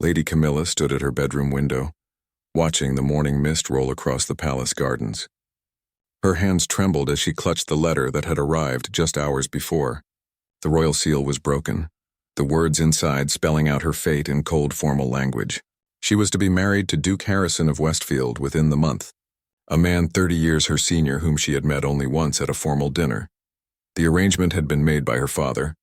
Lady Camilla stood at her bedroom window, watching the morning mist roll across the palace gardens. Her hands trembled as she clutched the letter that had arrived just hours before. The royal seal was broken, the words inside spelling out her fate in cold formal language. She was to be married to Duke Harrison of Westfield within the month, a man 30 years her senior whom she had met only once at a formal dinner. The arrangement had been made by her father,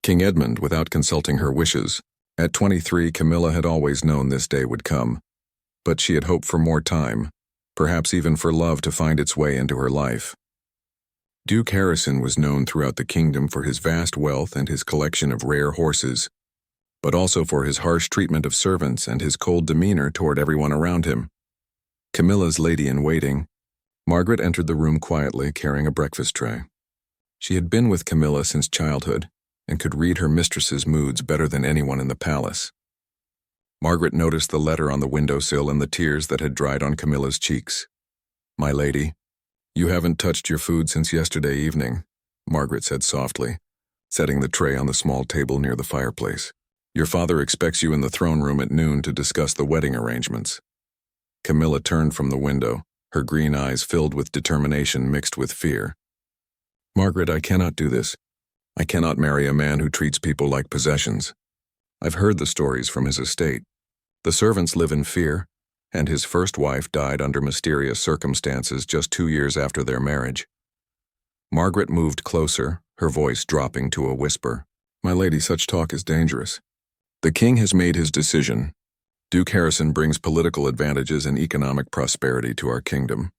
King Edmund, without consulting her wishes. At 23, Camilla had always known this day would come, but she had hoped for more time, perhaps even for love to find its way into her life. Duke Harrison was known throughout the kingdom for his vast wealth and his collection of rare horses, but also for his harsh treatment of servants and his cold demeanor toward everyone around him. Camilla's lady-in-waiting, Margaret entered the room quietly, carrying a breakfast tray. She had been with Camilla since childhood and could read her mistress's moods better than anyone in the palace. Margaret noticed the letter on the windowsill and the tears that had dried on Camilla's cheeks. "My lady, you haven't touched your food since yesterday evening," Margaret said softly, setting the tray on the small table near the fireplace. "Your father expects you in the throne room at noon to discuss the wedding arrangements." Camilla turned from the window, her green eyes filled with determination mixed with fear. "Margaret, I cannot do this. I cannot marry a man who treats people like possessions. I've heard the stories from his estate. The servants live in fear, and his first wife died under mysterious circumstances just 2 years after their marriage." Margaret moved closer, her voice dropping to a whisper. "My lady, such talk is dangerous. The king has made his decision. Duke Harrison brings political advantages and economic prosperity to our kingdom.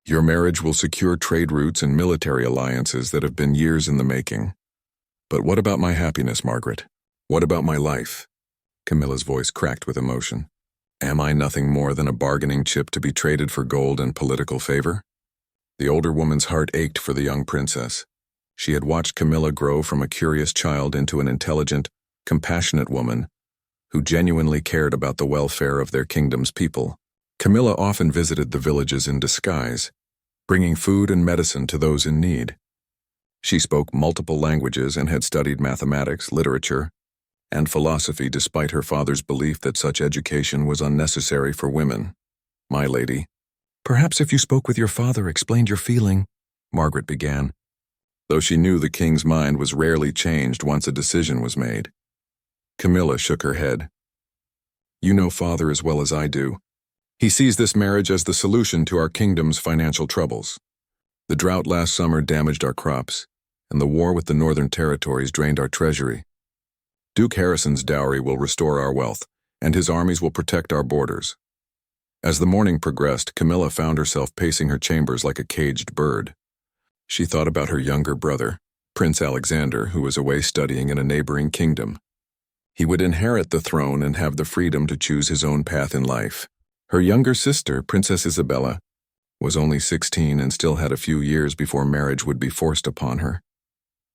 Your marriage will secure trade routes and military alliances that have been years in the making. But what about my happiness, Margaret? What about my life?" Camilla's voice cracked with emotion. "Am I nothing more than a bargaining chip to be traded for gold and political favor?" The older woman's heart ached for the young princess. She had watched Camilla grow from a curious child into an intelligent, compassionate woman who genuinely cared about the welfare of their kingdom's people. Camilla often visited the villages in disguise, bringing food and medicine to those in need. She spoke multiple languages and had studied mathematics, literature, and philosophy despite her father's belief that such education was unnecessary for women. "My lady, perhaps if you spoke with your father, explained your feeling," Margaret began, though she knew the king's mind was rarely changed once a decision was made. Camilla shook her head. "You know father as well as I do. He sees this marriage as the solution to our kingdom's financial troubles. The drought last summer damaged our crops, and the war with the northern territories drained our treasury. Duke Harrison's dowry will restore our wealth, and his armies will protect our borders." As the morning progressed, Camilla found herself pacing her chambers like a caged bird. She thought about her younger brother, Prince Alexander, who was away studying in a neighboring kingdom. He would inherit the throne and have the freedom to choose his own path in life. Her younger sister, Princess Isabella, was only 16 and still had a few years before marriage would be forced upon her.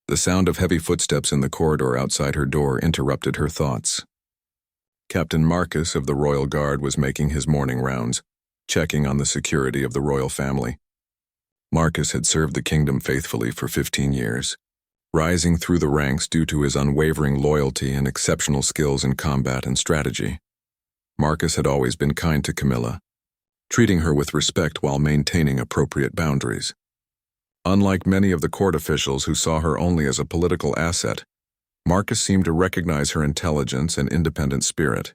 The sound of heavy footsteps in the corridor outside her door interrupted her thoughts. Captain Marcus of the Royal Guard was making his morning rounds, checking on the security of the royal family. Marcus had served the kingdom faithfully for 15 years, rising through the ranks due to his unwavering loyalty and exceptional skills in combat and strategy. Marcus had always been kind to Camilla, treating her with respect while maintaining appropriate boundaries. Unlike many of the court officials who saw her only as a political asset, Marcus seemed to recognize her intelligence and independent spirit.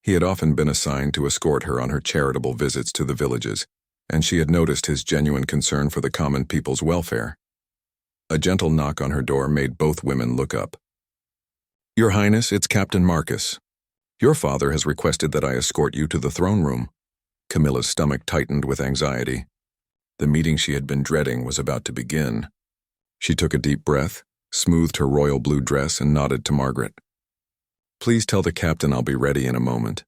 He had often been assigned to escort her on her charitable visits to the villages, and she had noticed his genuine concern for the common people's welfare. A gentle knock on her door made both women look up. "Your Highness, it's Captain Marcus. Your father has requested that I escort you to the throne room." Camilla's stomach tightened with anxiety. The meeting she had been dreading was about to begin. She took a deep breath, smoothed her royal blue dress, and nodded to Margaret. "Please tell the captain I'll be ready in a moment."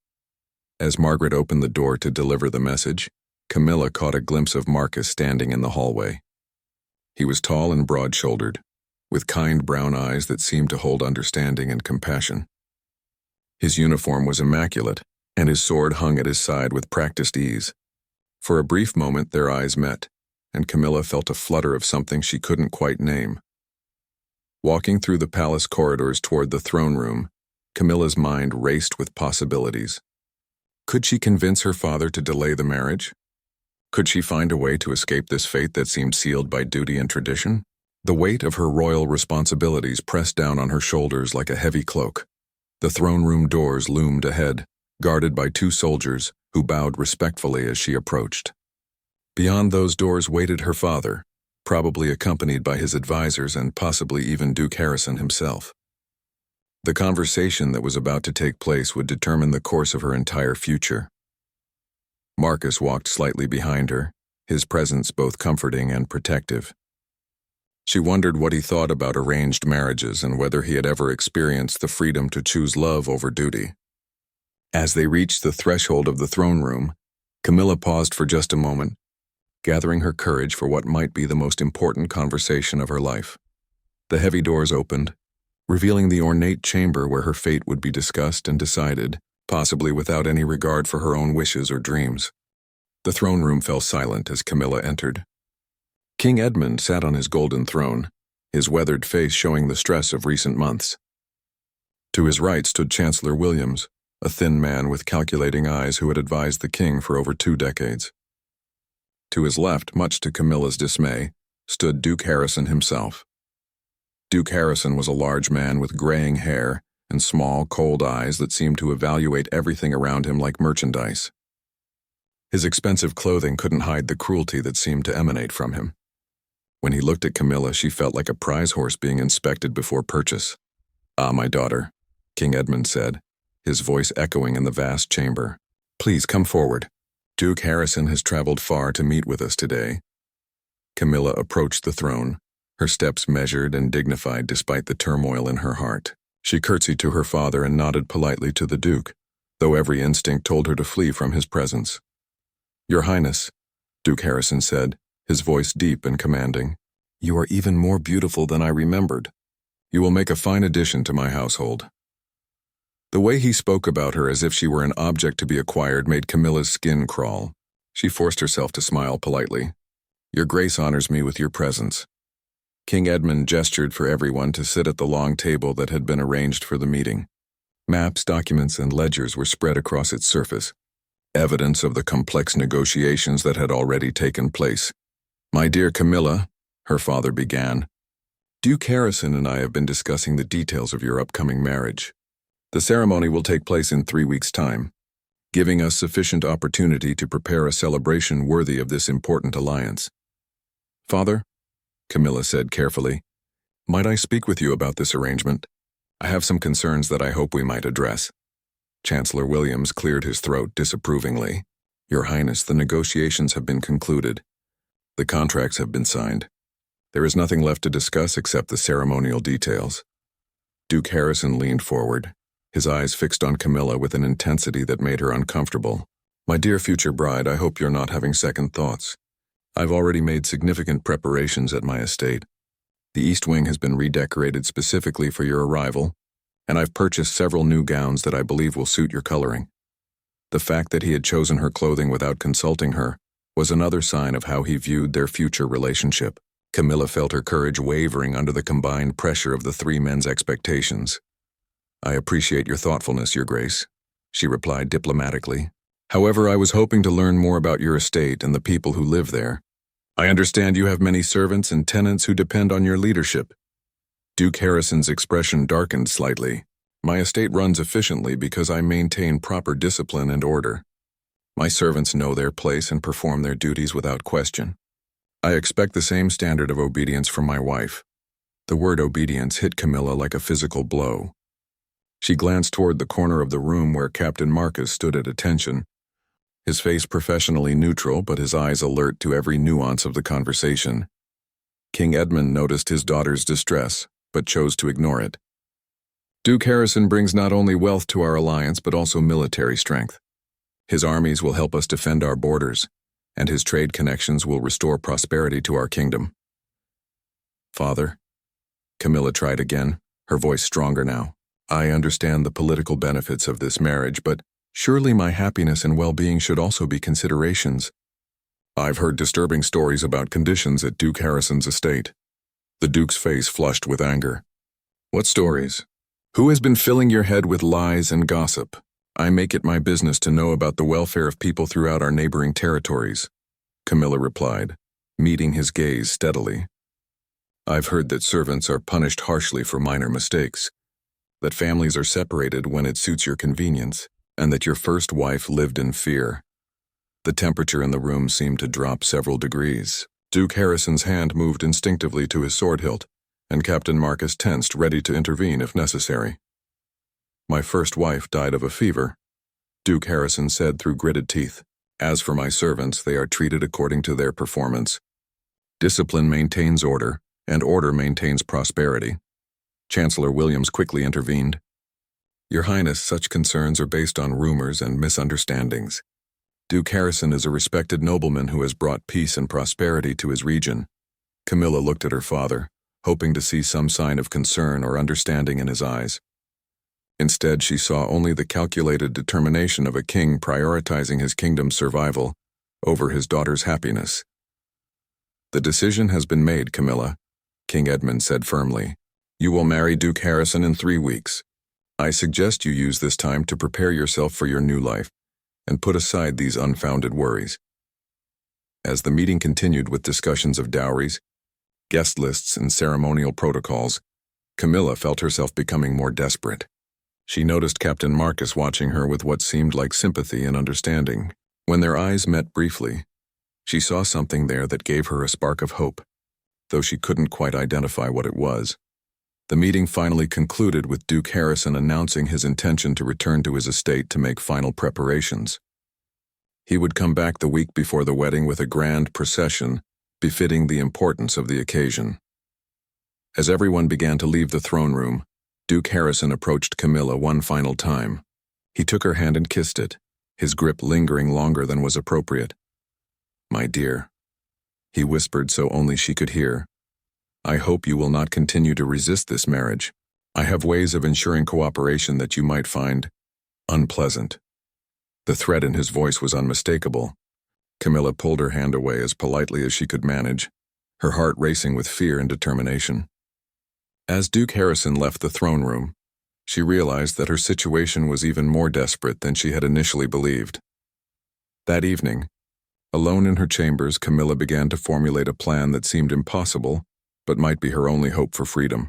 As Margaret opened the door to deliver the message, Camilla caught a glimpse of Marcus standing in the hallway. He was tall and broad-shouldered, with kind brown eyes that seemed to hold understanding and compassion. His uniform was immaculate, and his sword hung at his side with practiced ease. For a brief moment their eyes met, and Camilla felt a flutter of something she couldn't quite name. Walking through the palace corridors toward the throne room, Camilla's mind raced with possibilities. Could she convince her father to delay the marriage? Could she find a way to escape this fate that seemed sealed by duty and tradition? The weight of her royal responsibilities pressed down on her shoulders like a heavy cloak. The throne room doors loomed ahead, guarded by 2 soldiers who bowed respectfully as she approached. Beyond those doors waited her father, probably accompanied by his advisors and possibly even Duke Harrison himself. The conversation that was about to take place would determine the course of her entire future. Marcus walked slightly behind her, his presence both comforting and protective. She wondered what he thought about arranged marriages and whether he had ever experienced the freedom to choose love over duty. As they reached the threshold of the throne room, Camilla paused for just a moment, gathering her courage for what might be the most important conversation of her life. The heavy doors opened, revealing the ornate chamber where her fate would be discussed and decided, possibly without any regard for her own wishes or dreams. The throne room fell silent as Camilla entered. King Edmund sat on his golden throne, his weathered face showing the stress of recent months. To his right stood Chancellor Williams, a thin man with calculating eyes who had advised the king for over 2 decades. To his left, much to Camilla's dismay, stood Duke Harrison himself. Duke Harrison was a large man with graying hair and small, cold eyes that seemed to evaluate everything around him like merchandise. His expensive clothing couldn't hide the cruelty that seemed to emanate from him. When he looked at Camilla, she felt like a prize horse being inspected before purchase. "Ah, my daughter," King Edmund said, his voice echoing in the vast chamber. "Please come forward. Duke Harrison has traveled far to meet with us today." Camilla approached the throne, her steps measured and dignified despite the turmoil in her heart. She curtsied to her father and nodded politely to the Duke, though every instinct told her to flee from his presence. "Your Highness," Duke Harrison said, his voice deep and commanding, "you are even more beautiful than I remembered. You will make a fine addition to my household." The way he spoke about her as if she were an object to be acquired made Camilla's skin crawl. She forced herself to smile politely. "Your Grace honors me with your presence." King Edmund gestured for everyone to sit at the long table that had been arranged for the meeting. Maps, documents, and ledgers were spread across its surface, evidence of the complex negotiations that had already taken place. "My dear Camilla," her father began, "Duke Harrison and I have been discussing the details of your upcoming marriage. The ceremony will take place in 3 weeks' time, giving us sufficient opportunity to prepare a celebration worthy of this important alliance." "Father," Camilla said carefully, "might I speak with you about this arrangement? I have some concerns that I hope we might address." Chancellor Williams cleared his throat disapprovingly. "Your Highness, the negotiations have been concluded. The contracts have been signed. There is nothing left to discuss except the ceremonial details." Duke Harrison leaned forward, his eyes fixed on Camilla with an intensity that made her uncomfortable. "My dear future bride, I hope you're not having second thoughts. I've already made significant preparations at my estate. The East Wing has been redecorated specifically for your arrival, and I've purchased several new gowns that I believe will suit your coloring." The fact that he had chosen her clothing without consulting her was another sign of how he viewed their future relationship. Camilla felt her courage wavering under the combined pressure of the 3 men's expectations. "I appreciate your thoughtfulness, Your Grace," she replied diplomatically. "However, I was hoping to learn more about your estate and the people who live there. I understand you have many servants and tenants who depend on your leadership." Duke Harrison's expression darkened slightly. "My estate runs efficiently because I maintain proper discipline and order. My servants know their place and perform their duties without question. I expect the same standard of obedience from my wife." The word obedience hit Camilla like a physical blow. She glanced toward the corner of the room where Captain Marcus stood at attention, his face professionally neutral but his eyes alert to every nuance of the conversation. King Edmund noticed his daughter's distress, but chose to ignore it. "Duke Harrison brings not only wealth to our alliance but also military strength. His armies will help us defend our borders, and his trade connections will restore prosperity to our kingdom." "Father," Camilla tried again, her voice stronger now, "I understand the political benefits of this marriage, but surely my happiness and well-being should also be considerations. I've heard disturbing stories about conditions at Duke Harrison's estate." The Duke's face flushed with anger. "What stories? Who has been filling your head with lies and gossip? I make it my business to know about the welfare of people throughout our neighboring territories, Camilla replied, meeting his gaze steadily. I've heard that servants are punished harshly for minor mistakes, that families are separated when it suits your convenience, and that your first wife lived in fear. The temperature in the room seemed to drop several degrees. Duke Harrison's hand moved instinctively to his sword hilt, and Captain Marcus tensed, ready to intervene if necessary. My first wife died of a fever, Duke Harrison said through gritted teeth. As for my servants, they are treated according to their performance. Discipline maintains order, and order maintains prosperity. Chancellor Williams quickly intervened. Your Highness, such concerns are based on rumors and misunderstandings. Duke Harrison is a respected nobleman who has brought peace and prosperity to his region. Camilla looked at her father, hoping to see some sign of concern or understanding in his eyes. Instead, she saw only the calculated determination of a king prioritizing his kingdom's survival over his daughter's happiness. The decision has been made, Camilla, King Edmund said firmly. You will marry Duke Harrison in 3 weeks. I suggest you use this time to prepare yourself for your new life and put aside these unfounded worries. As the meeting continued with discussions of dowries, guest lists, and ceremonial protocols, Camilla felt herself becoming more desperate. She noticed Captain Marcus watching her with what seemed like sympathy and understanding. When their eyes met briefly, she saw something there that gave her a spark of hope, though she couldn't quite identify what it was. The meeting finally concluded with Duke Harrison announcing his intention to return to his estate to make final preparations. He would come back the week before the wedding with a grand procession, befitting the importance of the occasion. As everyone began to leave the throne room, Duke Harrison approached Camilla one final time. He took her hand and kissed it, his grip lingering longer than was appropriate. My dear, he whispered so only she could hear. I hope you will not continue to resist this marriage. I have ways of ensuring cooperation that you might find unpleasant. The threat in his voice was unmistakable. Camilla pulled her hand away as politely as she could manage, her heart racing with fear and determination. As Duke Harrison left the throne room, she realized that her situation was even more desperate than she had initially believed. That evening, alone in her chambers, Camilla began to formulate a plan that seemed impossible, but might be her only hope for freedom.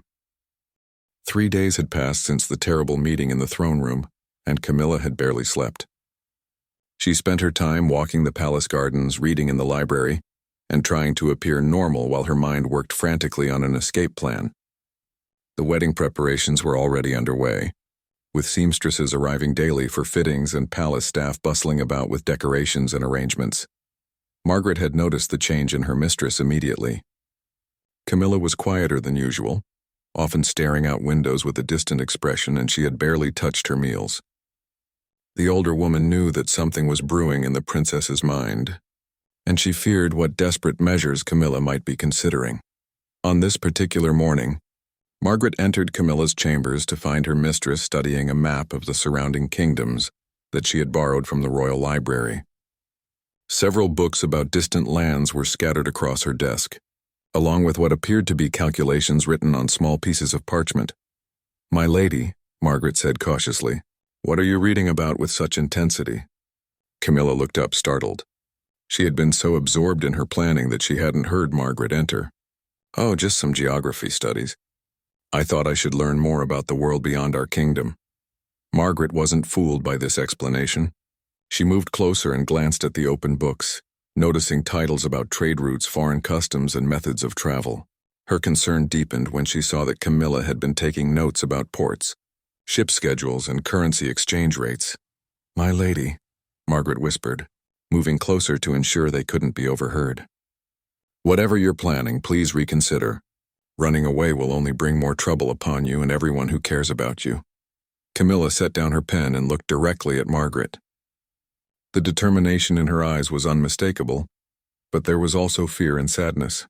3 days had passed since the terrible meeting in the throne room, and Camilla had barely slept. She spent her time walking the palace gardens, reading in the library, and trying to appear normal while her mind worked frantically on an escape plan. The wedding preparations were already underway, with seamstresses arriving daily for fittings and palace staff bustling about with decorations and arrangements. Margaret had noticed the change in her mistress immediately. Camilla was quieter than usual, often staring out windows with a distant expression, and she had barely touched her meals. The older woman knew that something was brewing in the princess's mind, and she feared what desperate measures Camilla might be considering. On this particular morning, Margaret entered Camilla's chambers to find her mistress studying a map of the surrounding kingdoms that she had borrowed from the royal library. Several books about distant lands were scattered across her desk, along with what appeared to be calculations written on small pieces of parchment. My lady, Margaret said cautiously, what are you reading about with such intensity? Camilla looked up, startled. She had been so absorbed in her planning that she hadn't heard Margaret enter. Oh, just some geography studies. I thought I should learn more about the world beyond our kingdom. Margaret wasn't fooled by this explanation. She moved closer and glanced at the open books, noticing titles about trade routes, foreign customs, and methods of travel. Her concern deepened when she saw that Camilla had been taking notes about ports, ship schedules, and currency exchange rates. My lady, Margaret whispered, moving closer to ensure they couldn't be overheard. Whatever you're planning, please reconsider. Running away will only bring more trouble upon you and everyone who cares about you. Camilla set down her pen and looked directly at Margaret. The determination in her eyes was unmistakable, but there was also fear and sadness.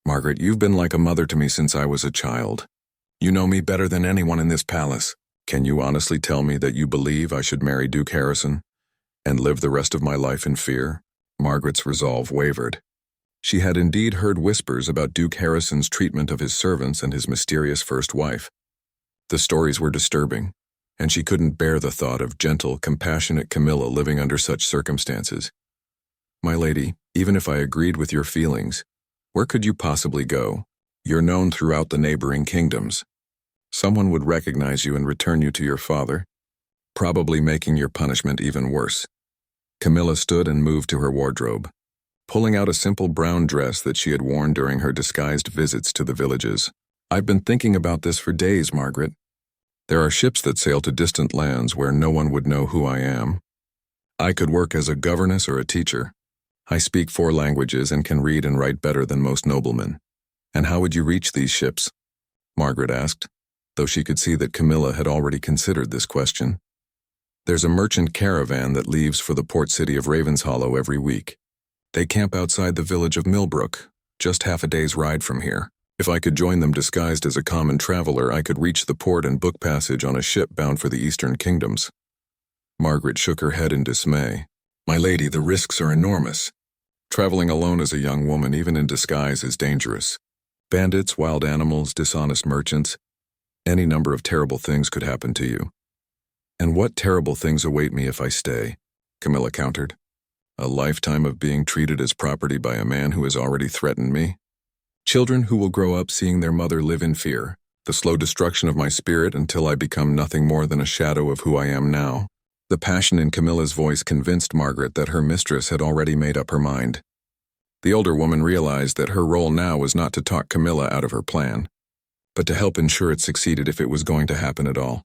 Margaret, you've been like a mother to me since I was a child. You know me better than anyone in this palace. Can you honestly tell me that you believe I should marry Duke Harrison and live the rest of my life in fear? Margaret's resolve wavered. She had indeed heard whispers about Duke Harrison's treatment of his servants and his mysterious first wife. The stories were disturbing, and she couldn't bear the thought of gentle, compassionate Camilla living under such circumstances. "My lady, even if I agreed with your feelings, where could you possibly go? You're known throughout the neighboring kingdoms. Someone would recognize you and return you to your father, probably making your punishment even worse." Camilla stood and moved to her wardrobe, pulling out a simple brown dress that she had worn during her disguised visits to the villages. "I've been thinking about this for days, Margaret. There are ships that sail to distant lands where no one would know who I am. I could work as a governess or a teacher. I speak 4 languages and can read and write better than most noblemen. And how would you reach these ships?" Margaret asked, though she could see that Camilla had already considered this question. "There's a merchant caravan that leaves for the port city of Ravenshollow every week. They camp outside the village of Millbrook, just half a day's ride from here. If I could join them disguised as a common traveler, I could reach the port and book passage on a ship bound for the Eastern Kingdoms." Margaret shook her head in dismay. "My lady, the risks are enormous. Traveling alone as a young woman, even in disguise, is dangerous. Bandits, wild animals, dishonest merchants, any number of terrible things could happen to you." "And what terrible things await me if I stay?" Camilla countered. "A lifetime of being treated as property by a man who has already threatened me. Children who will grow up seeing their mother live in fear. The slow destruction of my spirit until I become nothing more than a shadow of who I am now." The passion in Camilla's voice convinced Margaret that her mistress had already made up her mind. The older woman realized that her role now was not to talk Camilla out of her plan, but to help ensure it succeeded if it was going to happen at all.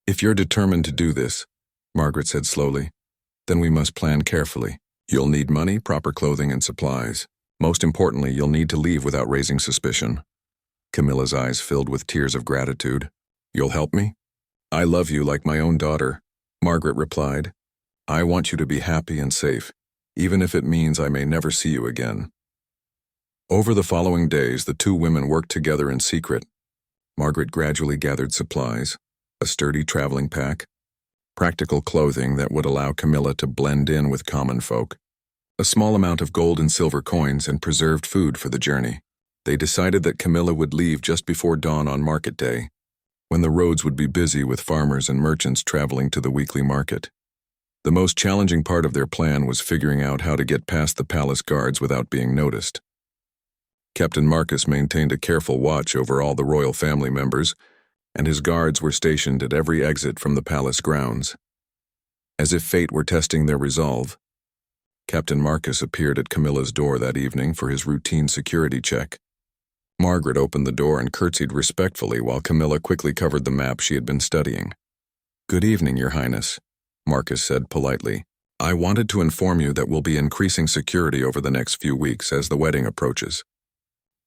"If you're determined to do this," Margaret said slowly, "then we must plan carefully. You'll need money, proper clothing, and supplies. Most importantly, you'll need to leave without raising suspicion." Camilla's eyes filled with tears of gratitude. "You'll help me?" "I love you like my own daughter," Margaret replied. "I want you to be happy and safe, even if it means I may never see you again." Over the following days, the 2 women worked together in secret. Margaret gradually gathered supplies, a sturdy traveling pack, practical clothing that would allow Camilla to blend in with common folk, a small amount of gold and silver coins, and preserved food for the journey. They decided that Camilla would leave just before dawn on market day, when the roads would be busy with farmers and merchants traveling to the weekly market. The most challenging part of their plan was figuring out how to get past the palace guards without being noticed. Captain Marcus maintained a careful watch over all the royal family members, and his guards were stationed at every exit from the palace grounds. As if fate were testing their resolve, Captain Marcus appeared at Camilla's door that evening for his routine security check. Margaret opened the door and curtsied respectfully while Camilla quickly covered the map she had been studying. "Good evening, Your Highness," Marcus said politely. "I wanted to inform you that we'll be increasing security over the next few weeks as the wedding approaches.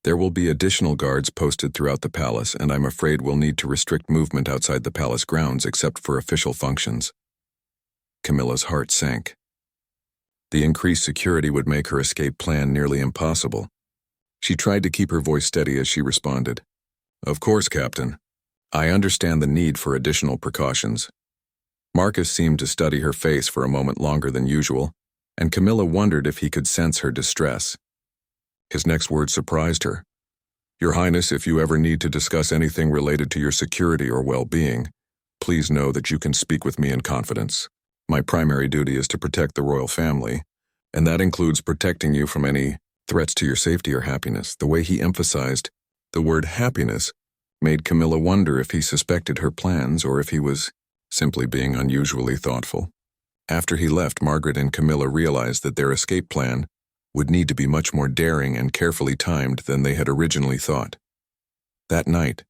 There will be additional guards posted throughout the palace, and I'm afraid we'll need to restrict movement outside the palace grounds except for official functions." Camilla's heart sank. The increased security would make her escape plan nearly impossible. She tried to keep her voice steady as she responded. "Of course, Captain. I understand the need for additional precautions." Marcus seemed to study her face for a moment longer than usual, and Camilla wondered if he could sense her distress. His next words surprised her. "Your Highness, if you ever need to discuss anything related to your security or well-being, please know that you can speak with me in confidence. My primary duty is to protect the royal family, and that includes protecting you from any threats to your safety or happiness." The way he emphasized the word happiness made Camilla wonder if he suspected her plans or if he was simply being unusually thoughtful. After he left, Margaret and Camilla realized that their escape plan would need to be much more daring and carefully timed than they had originally thought. That night,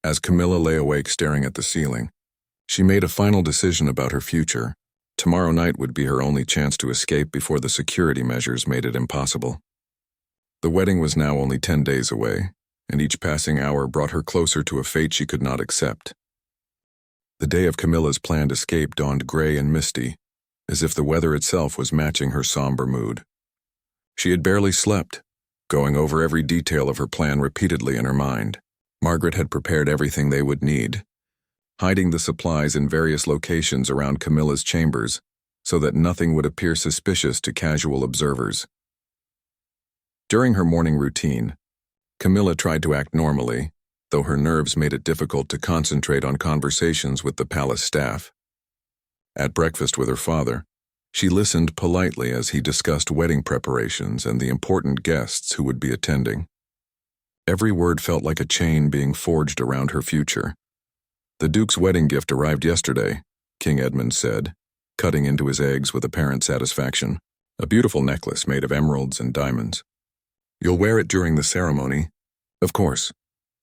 as Camilla lay awake staring at the ceiling, she made a final decision about her future. Tomorrow night would be her only chance to escape before the security measures made it impossible. The wedding was now only 10 days away, and each passing hour brought her closer to a fate she could not accept. The day of Camilla's planned escape dawned gray and misty, as if the weather itself was matching her somber mood. She had barely slept, going over every detail of her plan repeatedly in her mind. Margaret had prepared everything they would need, hiding the supplies in various locations around Camilla's chambers so that nothing would appear suspicious to casual observers. During her morning routine, Camilla tried to act normally, though her nerves made it difficult to concentrate on conversations with the palace staff. At breakfast with her father, she listened politely as he discussed wedding preparations and the important guests who would be attending. Every word felt like a chain being forged around her future. "The Duke's wedding gift arrived yesterday," King Edmund said, cutting into his eggs with apparent satisfaction. "A beautiful necklace made of emeralds and diamonds. You'll wear it during the ceremony?" "Of course.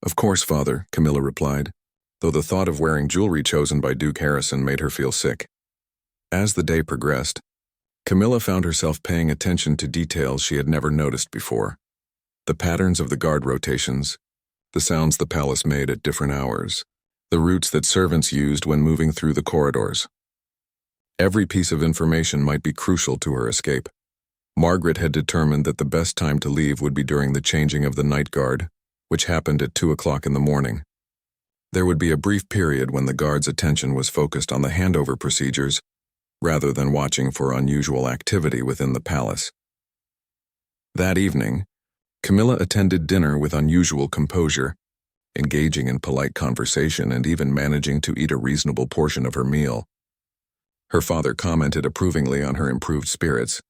Of course, father," Camilla replied, though the thought of wearing jewelry chosen by Duke Harrison made her feel sick. As the day progressed, Camilla found herself paying attention to details she had never noticed before. The patterns of the guard rotations, the sounds the palace made at different hours, the routes that servants used when moving through the corridors. Every piece of information might be crucial to her escape. Margaret had determined that the best time to leave would be during the changing of the night guard, which happened at 2 o'clock in the morning. There would be a brief period when the guard's attention was focused on the handover procedures, rather than watching for unusual activity within the palace. That evening, Camilla attended dinner with unusual composure, engaging in polite conversation and even managing to eat a reasonable portion of her meal. Her father commented approvingly on her improved spirits,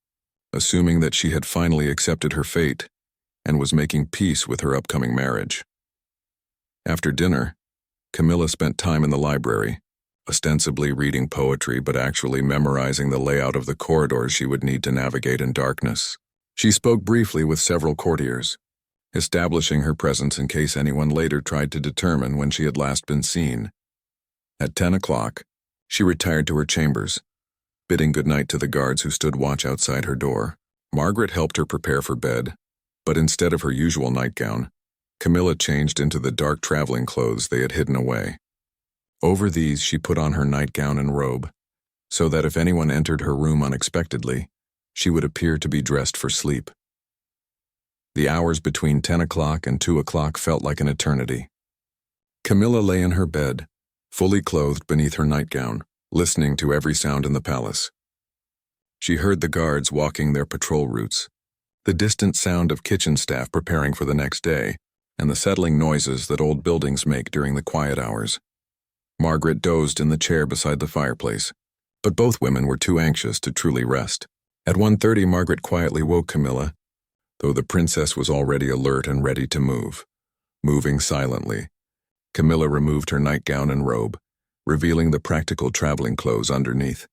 assuming that she had finally accepted her fate and was making peace with her upcoming marriage. After dinner, Camilla spent time in the library, ostensibly reading poetry but actually memorizing the layout of the corridors she would need to navigate in darkness. She spoke briefly with several courtiers, establishing her presence in case anyone later tried to determine when she had last been seen. At 10 o'clock, she retired to her chambers, bidding goodnight to the guards who stood watch outside her door. Margaret helped her prepare for bed, but instead of her usual nightgown, Camilla changed into the dark traveling clothes they had hidden away. Over these she put on her nightgown and robe, so that if anyone entered her room unexpectedly, she would appear to be dressed for sleep. The hours between 10 o'clock and 2 o'clock felt like an eternity. Camilla lay in her bed, fully clothed beneath her nightgown, listening to every sound in the palace. She heard the guards walking their patrol routes, the distant sound of kitchen staff preparing for the next day, and the settling noises that old buildings make during the quiet hours. Margaret dozed in the chair beside the fireplace, but both women were too anxious to truly rest. At 1:30, Margaret quietly woke Camilla, though the princess was already alert and ready to move. Moving silently, Camilla removed her nightgown and robe, revealing the practical traveling clothes underneath.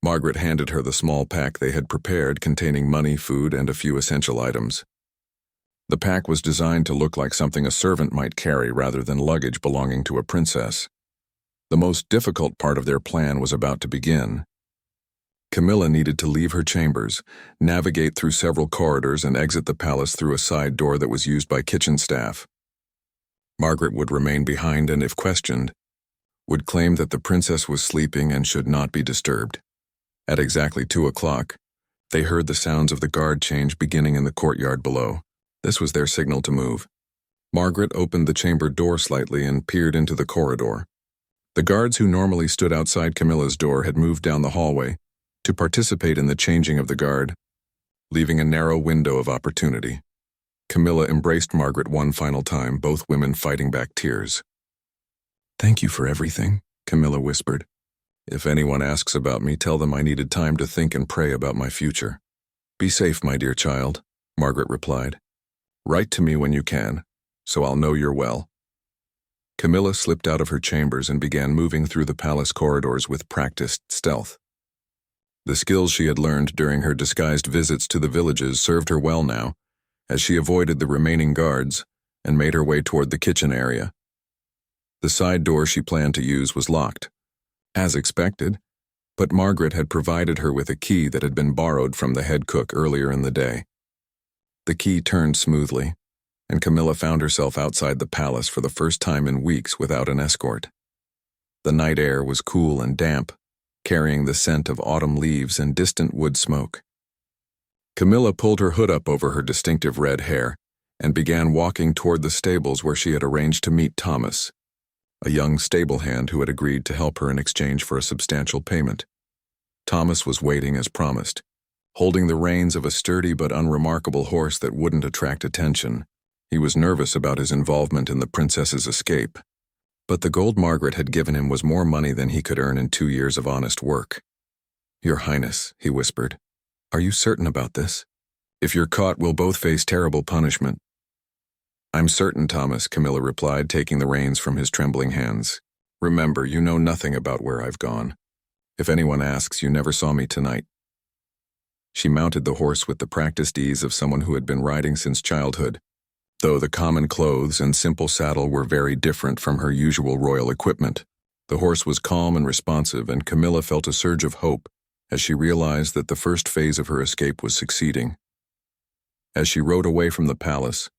Margaret handed her the small pack they had prepared containing money, food, and a few essential items. The pack was designed to look like something a servant might carry rather than luggage belonging to a princess. The most difficult part of their plan was about to begin. Camilla needed to leave her chambers, navigate through several corridors, and exit the palace through a side door that was used by kitchen staff. Margaret would remain behind and, if questioned, would claim that the princess was sleeping and should not be disturbed. At exactly 2 o'clock, they heard the sounds of the guard change beginning in the courtyard below. This was their signal to move. Margaret opened the chamber door slightly and peered into the corridor. The guards who normally stood outside Camilla's door had moved down the hallway to participate in the changing of the guard, leaving a narrow window of opportunity. Camilla embraced Margaret one final time, both women fighting back tears. "Thank you for everything," Camilla whispered. "If anyone asks about me, tell them I needed time to think and pray about my future." "Be safe, my dear child," Margaret replied. "Write to me when you can, so I'll know you're well." Camilla slipped out of her chambers and began moving through the palace corridors with practiced stealth. The skills she had learned during her disguised visits to the villages served her well now, as she avoided the remaining guards and made her way toward the kitchen area. The side door she planned to use was locked, as expected, but Margaret had provided her with a key that had been borrowed from the head cook earlier in the day. The key turned smoothly, and Camilla found herself outside the palace for the first time in weeks without an escort. The night air was cool and damp, carrying the scent of autumn leaves and distant wood smoke. Camilla pulled her hood up over her distinctive red hair and began walking toward the stables where she had arranged to meet Thomas, a young stable hand who had agreed to help her in exchange for a substantial payment. Thomas was waiting as promised, holding the reins of a sturdy but unremarkable horse that wouldn't attract attention. He was nervous about his involvement in the princess's escape, but the gold Margaret had given him was more money than he could earn in 2 years of honest work. "Your Highness," he whispered, "are you certain about this? If you're caught, we'll both face terrible punishment." "I'm certain, Thomas," Camilla replied, taking the reins from his trembling hands. "Remember, you know nothing about where I've gone. If anyone asks, you never saw me tonight." She mounted the horse with the practiced ease of someone who had been riding since childhood, though the common clothes and simple saddle were very different from her usual royal equipment. The horse was calm and responsive, and Camilla felt a surge of hope as she realized that the first phase of her escape was succeeding. As she rode away from the palace,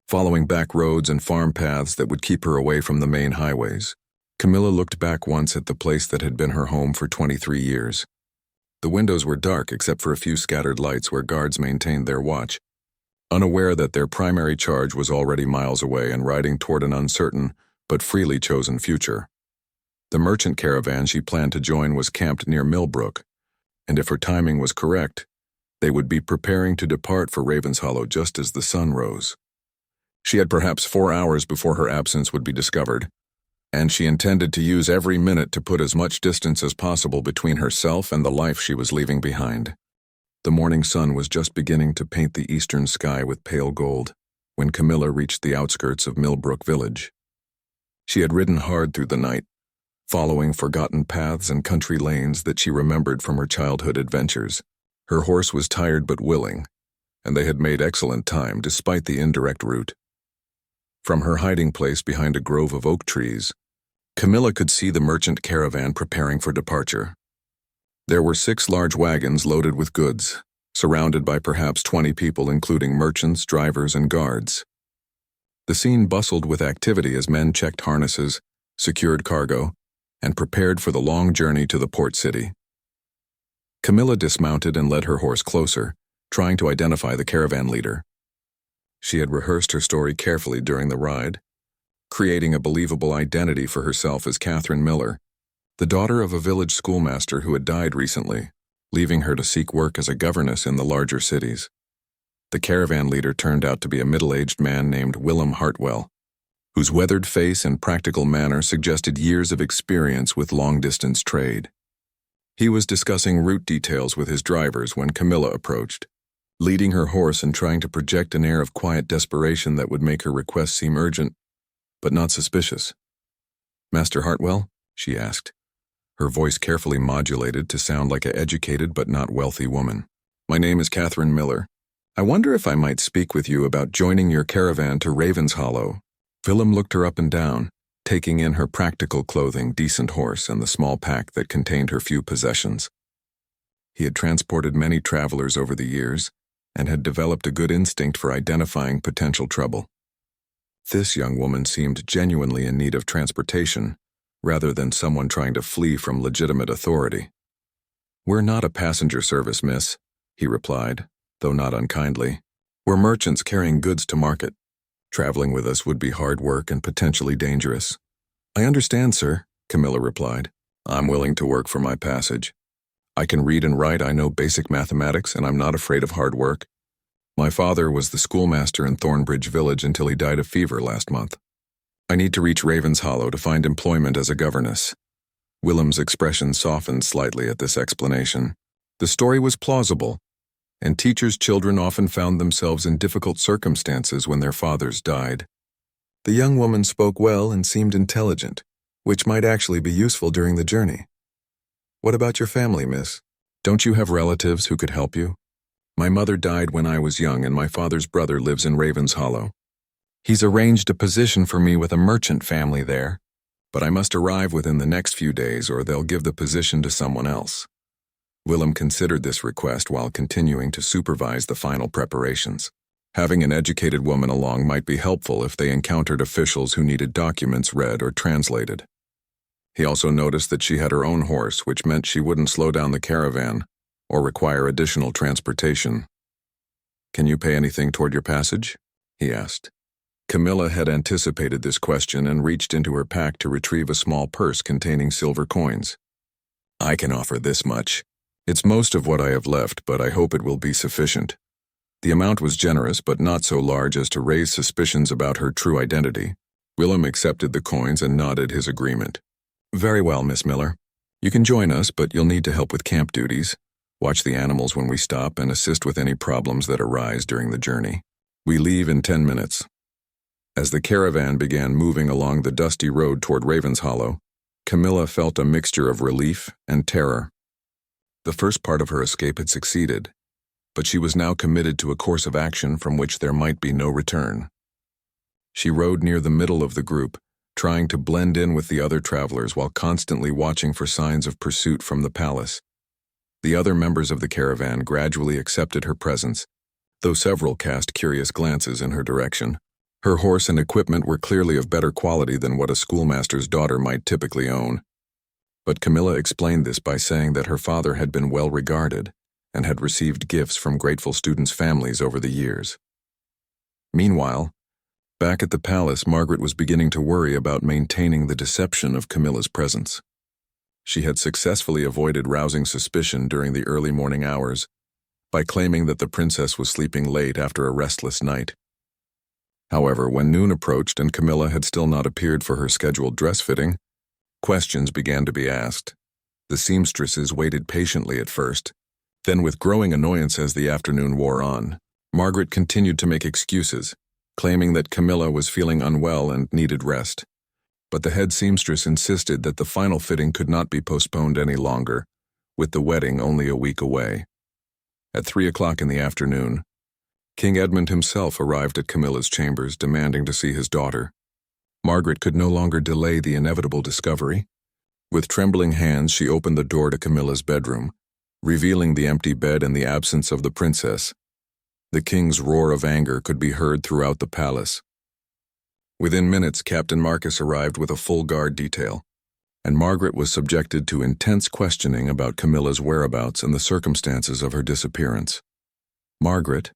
following back roads and farm paths that would keep her away from the main highways, Camilla looked back once at the place that had been her home for 23 years. The windows were dark except for a few scattered lights where guards maintained their watch, unaware that their primary charge was already miles away and riding toward an uncertain but freely chosen future. The merchant caravan she planned to join was camped near Millbrook, and if her timing was correct, they would be preparing to depart for Ravenshollow just as the sun rose. She had perhaps 4 hours before her absence would be discovered, and she intended to use every minute to put as much distance as possible between herself and the life she was leaving behind. The morning sun was just beginning to paint the eastern sky with pale gold when Camilla reached the outskirts of Millbrook village. She had ridden hard through the night, following forgotten paths and country lanes that she remembered from her childhood adventures. Her horse was tired but willing, and they had made excellent time despite the indirect route. From her hiding place behind a grove of oak trees, Camilla could see the merchant caravan preparing for departure. There were 6 large wagons loaded with goods, surrounded by perhaps 20 people including merchants, drivers, and guards. The scene bustled with activity as men checked harnesses, secured cargo, and prepared for the long journey to the port city. Camilla dismounted and led her horse closer, trying to identify the caravan leader. She had rehearsed her story carefully during the ride, creating a believable identity for herself as Catherine Miller, the daughter of a village schoolmaster who had died recently, leaving her to seek work as a governess in the larger cities. The caravan leader turned out to be a middle-aged man named Willem Hartwell, whose weathered face and practical manner suggested years of experience with long-distance trade. He was discussing route details with his drivers when Camilla approached, leading her horse and trying to project an air of quiet desperation that would make her request seem urgent, but not suspicious. "Master Hartwell?" she asked, her voice carefully modulated to sound like an educated but not wealthy woman. "My name is Catherine Miller. I wonder if I might speak with you about joining your caravan to Ravenshollow." Willem looked her up and down, taking in her practical clothing, decent horse, and the small pack that contained her few possessions. He had transported many travelers over the years and had developed a good instinct for identifying potential trouble. This young woman seemed genuinely in need of transportation, rather than someone trying to flee from legitimate authority. "We're not a passenger service, miss," he replied, though not unkindly. "We're merchants carrying goods to market. Traveling with us would be hard work and potentially dangerous." "I understand, sir," Camilla replied. "I'm willing to work for my passage. I can read and write, I know basic mathematics, and I'm not afraid of hard work. My father was the schoolmaster in Thornbridge Village until he died of fever last month. I need to reach Ravenshollow to find employment as a governess." Willem's expression softened slightly at this explanation. The story was plausible, and teachers' children often found themselves in difficult circumstances when their fathers died. The young woman spoke well and seemed intelligent, which might actually be useful during the journey. "What about your family, miss? Don't you have relatives who could help you? My mother died when I was young, and my father's brother lives in Ravenshollow. He's arranged a position for me with a merchant family there, but I must arrive within the next few days or they'll give the position to someone else." Willem considered this request while continuing to supervise the final preparations. Having an educated woman along might be helpful if they encountered officials who needed documents read or translated. He also noticed that she had her own horse, which meant she wouldn't slow down the caravan or require additional transportation. "Can you pay anything toward your passage?" he asked. Camilla had anticipated this question and reached into her pack to retrieve a small purse containing silver coins. "I can offer this much. It's most of what I have left, but I hope it will be sufficient." The amount was generous but not so large as to raise suspicions about her true identity. Willem accepted the coins and nodded his agreement. "Very well, Miss Miller. You can join us, but you'll need to help with camp duties, watch the animals when we stop, and assist with any problems that arise during the journey. We leave in 10 minutes." As the caravan began moving along the dusty road toward Ravenshollow, Camilla felt a mixture of relief and terror. The first part of her escape had succeeded, but she was now committed to a course of action from which there might be no return. She rode near the middle of the group, trying to blend in with the other travelers while constantly watching for signs of pursuit from the palace. The other members of the caravan gradually accepted her presence, though several cast curious glances in her direction. Her horse and equipment were clearly of better quality than what a schoolmaster's daughter might typically own. But Camilla explained this by saying that her father had been well regarded and had received gifts from grateful students' families over the years. Meanwhile, back at the palace, Margaret was beginning to worry about maintaining the deception of Camilla's presence. She had successfully avoided rousing suspicion during the early morning hours by claiming that the princess was sleeping late after a restless night. However, when noon approached and Camilla had still not appeared for her scheduled dress fitting, questions began to be asked. The seamstresses waited patiently at first. Then, with growing annoyance as the afternoon wore on, Margaret continued to make excuses, claiming that Camilla was feeling unwell and needed rest. But the head seamstress insisted that the final fitting could not be postponed any longer, with the wedding only a week away. At 3 o'clock in the afternoon, King Edmund himself arrived at Camilla's chambers demanding to see his daughter. Margaret could no longer delay the inevitable discovery. With trembling hands, she opened the door to Camilla's bedroom, revealing the empty bed and the absence of the princess. The king's roar of anger could be heard throughout the palace. Within minutes, Captain Marcus arrived with a full guard detail, and Margaret was subjected to intense questioning about Camilla's whereabouts and the circumstances of her disappearance. Margaret,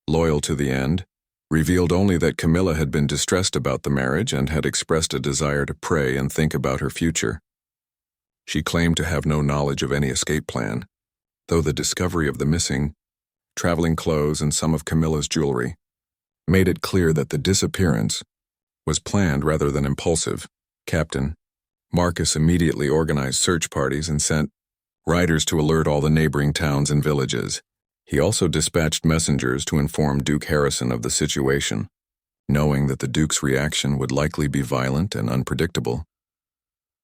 loyal to the end, revealed only that Camilla had been distressed about the marriage and had expressed a desire to pray and think about her future. She claimed to have no knowledge of any escape plan, though the discovery of the missing traveling clothes and some of Camilla's jewelry made it clear that the disappearance was planned rather than impulsive. Captain Marcus immediately organized search parties and sent riders to alert all the neighboring towns and villages. He also dispatched messengers to inform Duke Harrison of the situation, knowing that the Duke's reaction would likely be violent and unpredictable.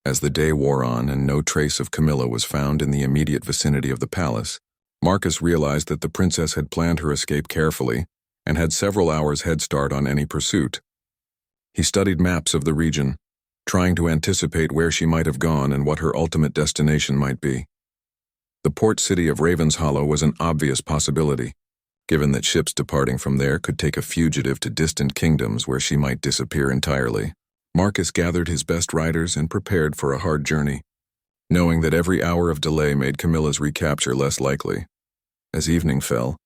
As the day wore on and no trace of Camilla was found in the immediate vicinity of the palace, Marcus realized that the princess had planned her escape carefully and had several hours' head start on any pursuit. He studied maps of the region, trying to anticipate where she might have gone and what her ultimate destination might be. The port city of Ravenshollow was an obvious possibility, given that ships departing from there could take a fugitive to distant kingdoms where she might disappear entirely. Marcus gathered his best riders and prepared for a hard journey, knowing that every hour of delay made Camilla's recapture less likely. As evening fell,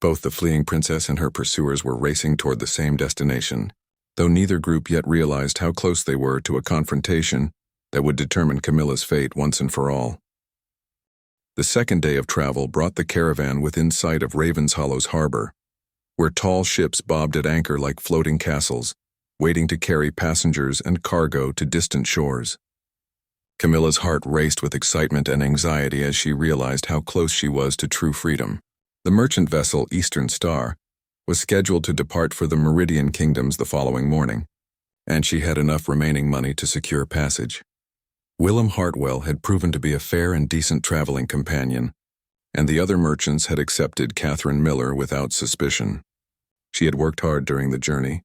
both the fleeing princess and her pursuers were racing toward the same destination, though neither group yet realized how close they were to a confrontation that would determine Camilla's fate once and for all. The second day of travel brought the caravan within sight of Ravenshallow's harbor, where tall ships bobbed at anchor like floating castles, waiting to carry passengers and cargo to distant shores. Camilla's heart raced with excitement and anxiety as she realized how close she was to true freedom. The merchant vessel Eastern Star was scheduled to depart for the Meridian Kingdoms the following morning, and she had enough remaining money to secure passage. Willem Hartwell had proven to be a fair and decent traveling companion, and the other merchants had accepted Catherine Miller without suspicion. She had worked hard during the journey,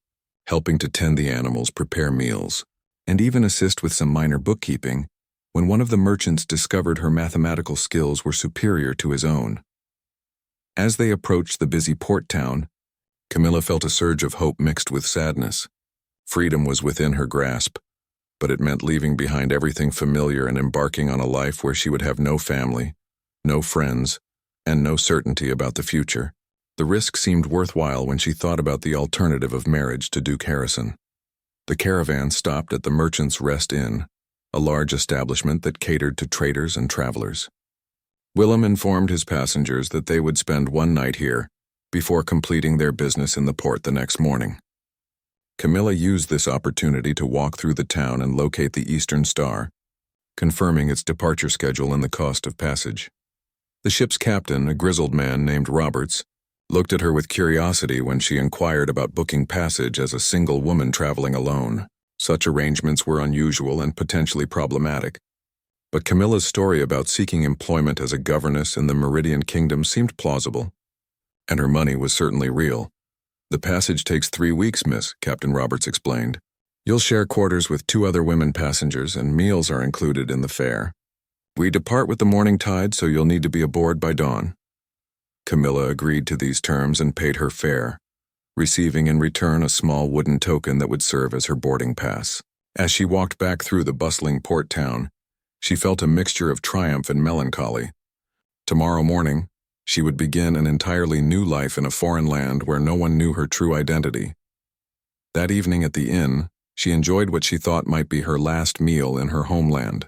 helping to tend the animals, prepare meals, and even assist with some minor bookkeeping, when one of the merchants discovered her mathematical skills were superior to his own. As they approached the busy port town, Camilla felt a surge of hope mixed with sadness. Freedom was within her grasp, but it meant leaving behind everything familiar and embarking on a life where she would have no family, no friends, and no certainty about the future. The risk seemed worthwhile when she thought about the alternative of marriage to Duke Harrison. The caravan stopped at the Merchant's Rest Inn, a large establishment that catered to traders and travelers. Willem informed his passengers that they would spend one night here, before completing their business in the port the next morning. Camilla used this opportunity to walk through the town and locate the Eastern Star, confirming its departure schedule and the cost of passage. The ship's captain, a grizzled man named Roberts, looked at her with curiosity when she inquired about booking passage as a single woman traveling alone. Such arrangements were unusual and potentially problematic. But Camilla's story about seeking employment as a governess in the Meridian Kingdom seemed plausible, and her money was certainly real. "The passage takes 3 weeks, miss," Captain Roberts explained. "You'll share quarters with 2 other women passengers, and meals are included in the fare. We depart with the morning tide, so you'll need to be aboard by dawn." Camilla agreed to these terms and paid her fare, receiving in return a small wooden token that would serve as her boarding pass. As she walked back through the bustling port town, she felt a mixture of triumph and melancholy. Tomorrow morning, she would begin an entirely new life in a foreign land where no one knew her true identity. That evening at the inn, she enjoyed what she thought might be her last meal in her homeland.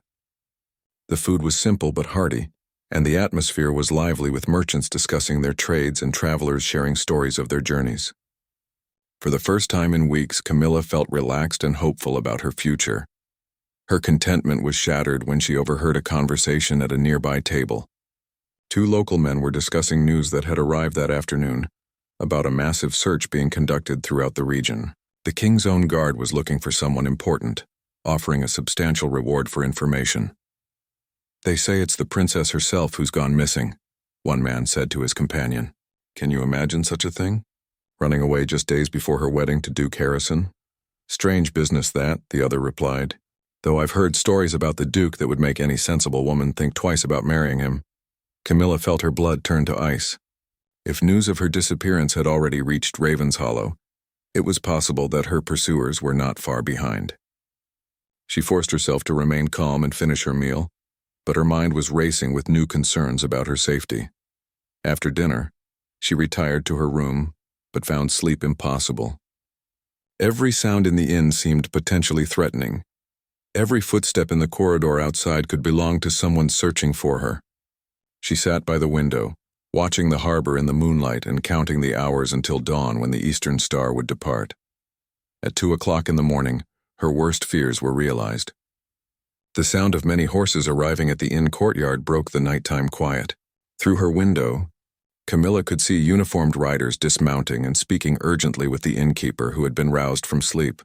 The food was simple but hearty, and the atmosphere was lively with merchants discussing their trades and travelers sharing stories of their journeys. For the first time in weeks, Camilla felt relaxed and hopeful about her future. Her contentment was shattered when she overheard a conversation at a nearby table. 2 local men were discussing news that had arrived that afternoon about a massive search being conducted throughout the region. The king's own guard was looking for someone important, offering a substantial reward for information. "They say it's the princess herself who's gone missing," one man said to his companion. "Can you imagine such a thing? Running away just days before her wedding to Duke Harrison? Strange business that," the other replied. "Though I've heard stories about the Duke that would make any sensible woman think twice about marrying him." Camilla felt her blood turn to ice. If news of her disappearance had already reached Raven's Hollow, it was possible that her pursuers were not far behind. She forced herself to remain calm and finish her meal, but her mind was racing with new concerns about her safety. After dinner, she retired to her room, but found sleep impossible. Every sound in the inn seemed potentially threatening. Every footstep in the corridor outside could belong to someone searching for her. She sat by the window, watching the harbor in the moonlight and counting the hours until dawn when the Eastern Star would depart. At 2 o'clock in the morning, her worst fears were realized. The sound of many horses arriving at the inn courtyard broke the nighttime quiet. Through her window, Camilla could see uniformed riders dismounting and speaking urgently with the innkeeper who had been roused from sleep.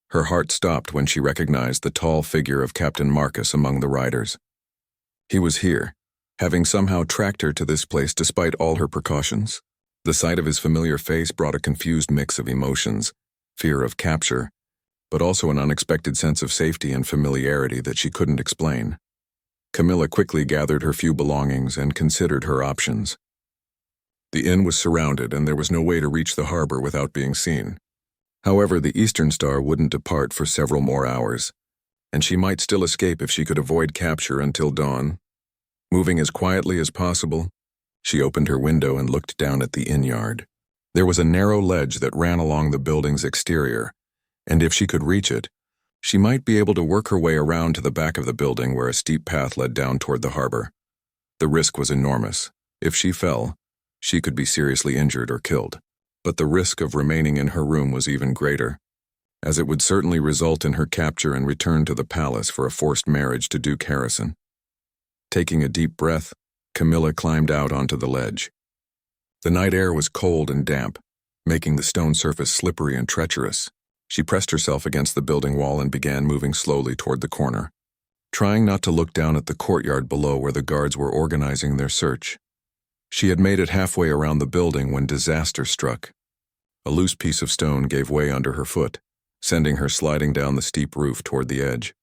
Her heart stopped when she recognized the tall figure of Captain Marcus among the riders. He was here, having somehow tracked her to this place despite all her precautions. The sight of his familiar face brought a confused mix of emotions, fear of capture, but also an unexpected sense of safety and familiarity that she couldn't explain. Camilla quickly gathered her few belongings and considered her options. The inn was surrounded and there was no way to reach the harbor without being seen. However, the Eastern Star wouldn't depart for several more hours, and she might still escape if she could avoid capture until dawn. Moving as quietly as possible, she opened her window and looked down at the inn yard. There was a narrow ledge that ran along the building's exterior, and if she could reach it, she might be able to work her way around to the back of the building where a steep path led down toward the harbor. The risk was enormous. If she fell, she could be seriously injured or killed. But the risk of remaining in her room was even greater, as it would certainly result in her capture and return to the palace for a forced marriage to Duke Harrison. Taking a deep breath, Camilla climbed out onto the ledge. The night air was cold and damp, making the stone surface slippery and treacherous. She pressed herself against the building wall and began moving slowly toward the corner, trying not to look down at the courtyard below where the guards were organizing their search. She had made it halfway around the building when disaster struck. A loose piece of stone gave way under her foot, sending her sliding down the steep roof toward the edge.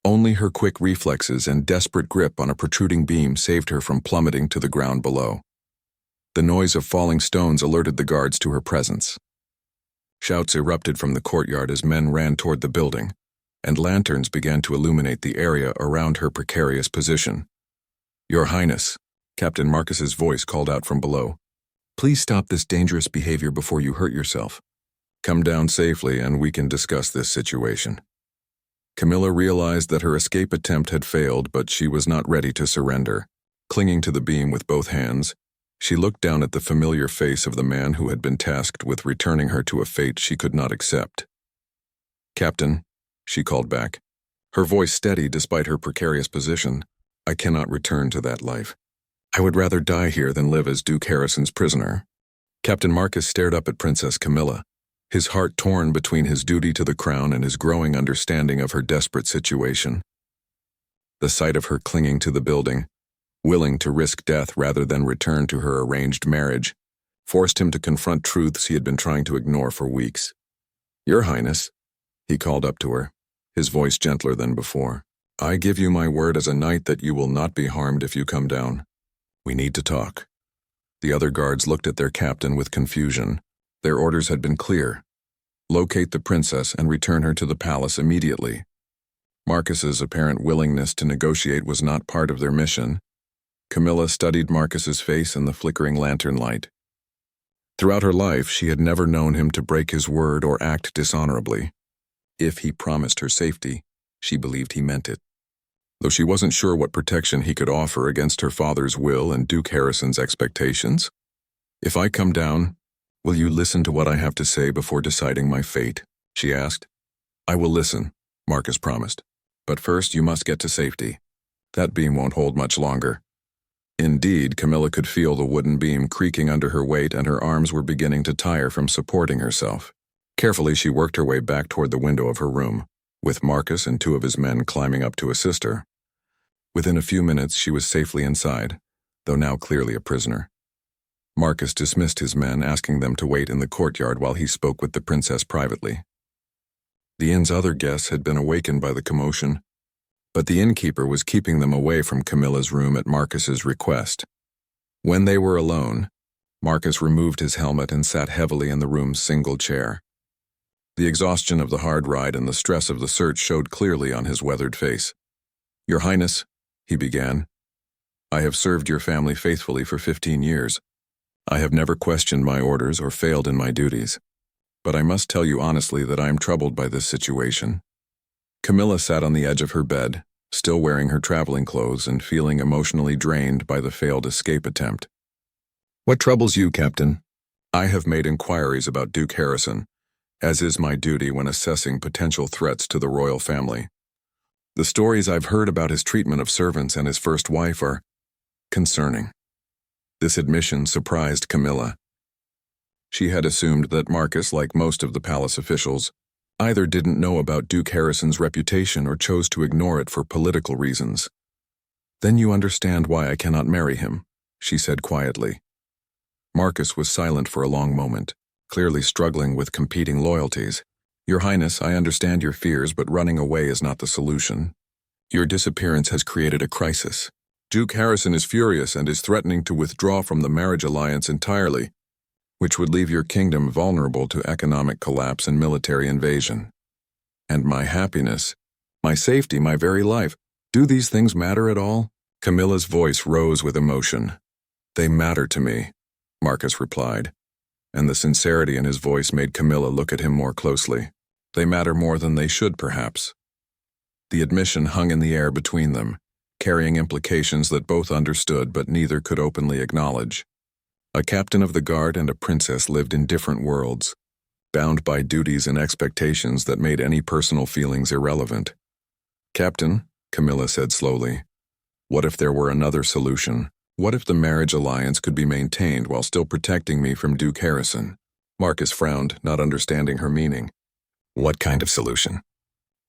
Only her quick reflexes and desperate grip on a protruding beam saved her from plummeting to the ground below. The noise of falling stones alerted the guards to her presence. Shouts erupted from the courtyard as men ran toward the building, and lanterns began to illuminate the area around her precarious position. "Your Highness," Captain Marcus's voice called out from below. "Please stop this dangerous behavior before you hurt yourself. Come down safely and we can discuss this situation." Camilla realized that her escape attempt had failed, but she was not ready to surrender. Clinging to the beam with both hands, She looked down at the familiar face of the man who had been tasked with returning her to a fate she could not accept. "Captain," she called back, her voice steady despite her precarious position, "I cannot return to that life. I would rather die here than live as Duke Harrison's prisoner." Captain Marcus stared up at Princess Camilla, his heart torn between his duty to the crown and his growing understanding of her desperate situation. The sight of her clinging to the building, willing to risk death rather than return to her arranged marriage, forced him to confront truths he had been trying to ignore for weeks. "Your Highness," he called up to her, his voice gentler than before, "I give you my word as a knight that you will not be harmed if you come down. We need to talk." The other guards looked at their captain with confusion. Their orders had been clear. Locate the princess and return her to the palace immediately. Marcus's apparent willingness to negotiate was not part of their mission. Camilla studied Marcus's face in the flickering lantern light. Throughout her life, she had never known him to break his word or act dishonorably. If he promised her safety, she believed he meant it. Though she wasn't sure what protection he could offer against her father's will and Duke Harrison's expectations. "If I come down, will you listen to what I have to say before deciding my fate?" she asked. "I will listen," Marcus promised. "But first you must get to safety. That beam won't hold much longer." Indeed, Camilla could feel the wooden beam creaking under her weight and her arms were beginning to tire from supporting herself. Carefully, she worked her way back toward the window of her room, with Marcus and 2 of his men climbing up to assist her. Within a few minutes, she was safely inside, though now clearly a prisoner. Marcus dismissed his men, asking them to wait in the courtyard while he spoke with the princess privately. The inn's other guests had been awakened by the commotion, but the innkeeper was keeping them away from Camilla's room at Marcus's request. When they were alone, Marcus removed his helmet and sat heavily in the room's single chair. The exhaustion of the hard ride and the stress of the search showed clearly on his weathered face. "Your Highness," he began, "I have served your family faithfully for 15 years. I have never questioned my orders or failed in my duties. But I must tell you honestly that I am troubled by this situation." Camilla sat on the edge of her bed, still wearing her traveling clothes and feeling emotionally drained by the failed escape attempt. "What troubles you, Captain?" "I have made inquiries about Duke Harrison, as is my duty when assessing potential threats to the royal family. The stories I've heard about his treatment of servants and his first wife are concerning." This admission surprised Camilla. She had assumed that Marcus, like most of the palace officials, either didn't know about Duke Harrison's reputation or chose to ignore it for political reasons. "Then you understand why I cannot marry him," she said quietly. Marcus was silent for a long moment, clearly struggling with competing loyalties. "Your Highness, I understand your fears, but running away is not the solution. Your disappearance has created a crisis. Duke Harrison is furious and is threatening to withdraw from the marriage alliance entirely, which would leave your kingdom vulnerable to economic collapse and military invasion. And my happiness, my safety, my very life, do these things matter at all?" Camilla's voice rose with emotion. "They matter to me," Marcus replied, and the sincerity in his voice made Camilla look at him more closely. "They matter more than they should, perhaps." The admission hung in the air between them, carrying implications that both understood but neither could openly acknowledge. A captain of the guard and a princess lived in different worlds, bound by duties and expectations that made any personal feelings irrelevant. "Captain," Camilla said slowly, "what if there were another solution? What if the marriage alliance could be maintained while still protecting me from Duke Harrison?" Marcus frowned, not understanding her meaning. "What kind of solution?"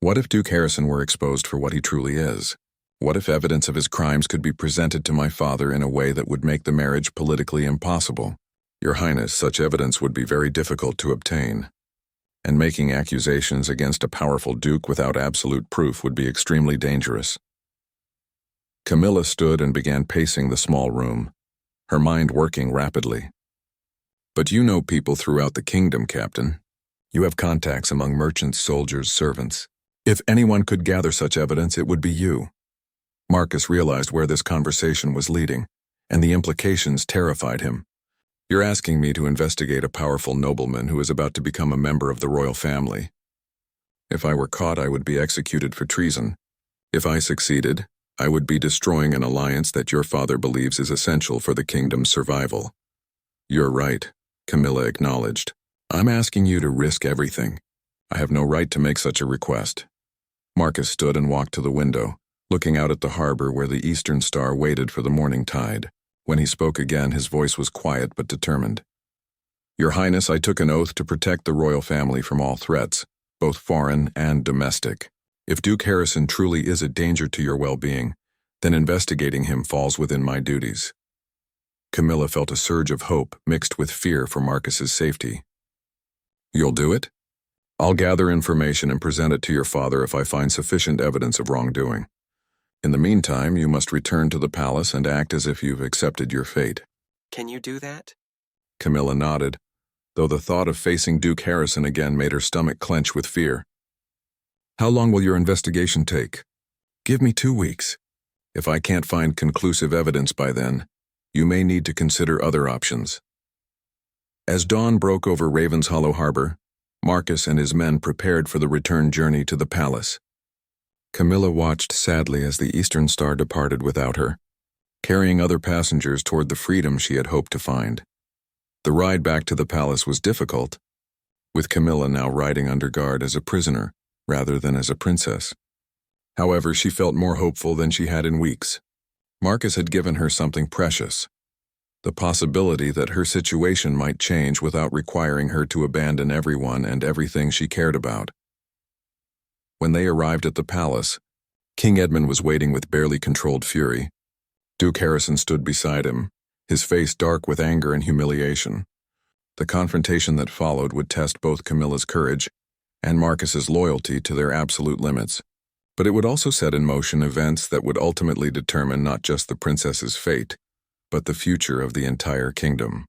"What if Duke Harrison were exposed for what he truly is? What if evidence of his crimes could be presented to my father in a way that would make the marriage politically impossible? Your Highness, such evidence would be very difficult to obtain, and making accusations against a powerful duke without absolute proof would be extremely dangerous." Camilla stood and began pacing the small room, her mind working rapidly. "But you know people throughout the kingdom, Captain. You have contacts among merchants, soldiers, servants. If anyone could gather such evidence, it would be you." Marcus realized where this conversation was leading, and the implications terrified him. "You're asking me to investigate a powerful nobleman who is about to become a member of the royal family. If I were caught, I would be executed for treason. If I succeeded, I would be destroying an alliance that your father believes is essential for the kingdom's survival. You're right, Camilla acknowledged. I'm asking you to risk everything. I have no right to make such a request. Marcus stood and walked to the window, looking out at the harbor where the eastern star waited for the morning tide. When he spoke again, his voice was quiet but determined. Your Highness, I took an oath to protect the royal family from all threats, both foreign and domestic. If Duke Harrison truly is a danger to your well-being, then investigating him falls within my duties. Camilla felt a surge of hope mixed with fear for Marcus's safety. You'll do it? I'll gather information and present it to your father if I find sufficient evidence of wrongdoing. In the meantime, you must return to the palace and act as if you've accepted your fate. Can you do that? Camilla nodded, though the thought of facing Duke Harrison again made her stomach clench with fear. How long will your investigation take? Give me 2 weeks. If I can't find conclusive evidence by then, you may need to consider other options. As dawn broke over Raven's Hollow Harbor, Marcus and his men prepared for the return journey to the palace. Camilla watched sadly as the Eastern Star departed without her, carrying other passengers toward the freedom she had hoped to find. The ride back to the palace was difficult, with Camilla now riding under guard as a prisoner rather than as a princess. However, she felt more hopeful than she had in weeks. Marcus had given her something precious, the possibility that her situation might change without requiring her to abandon everyone and everything she cared about. When they arrived at the palace, King Edmund was waiting with barely controlled fury. Duke Harrison stood beside him, his face dark with anger and humiliation. The confrontation that followed would test both Camilla's courage and Marcus's loyalty to their absolute limits. But it would also set in motion events that would ultimately determine not just the princess's fate, but the future of the entire kingdom.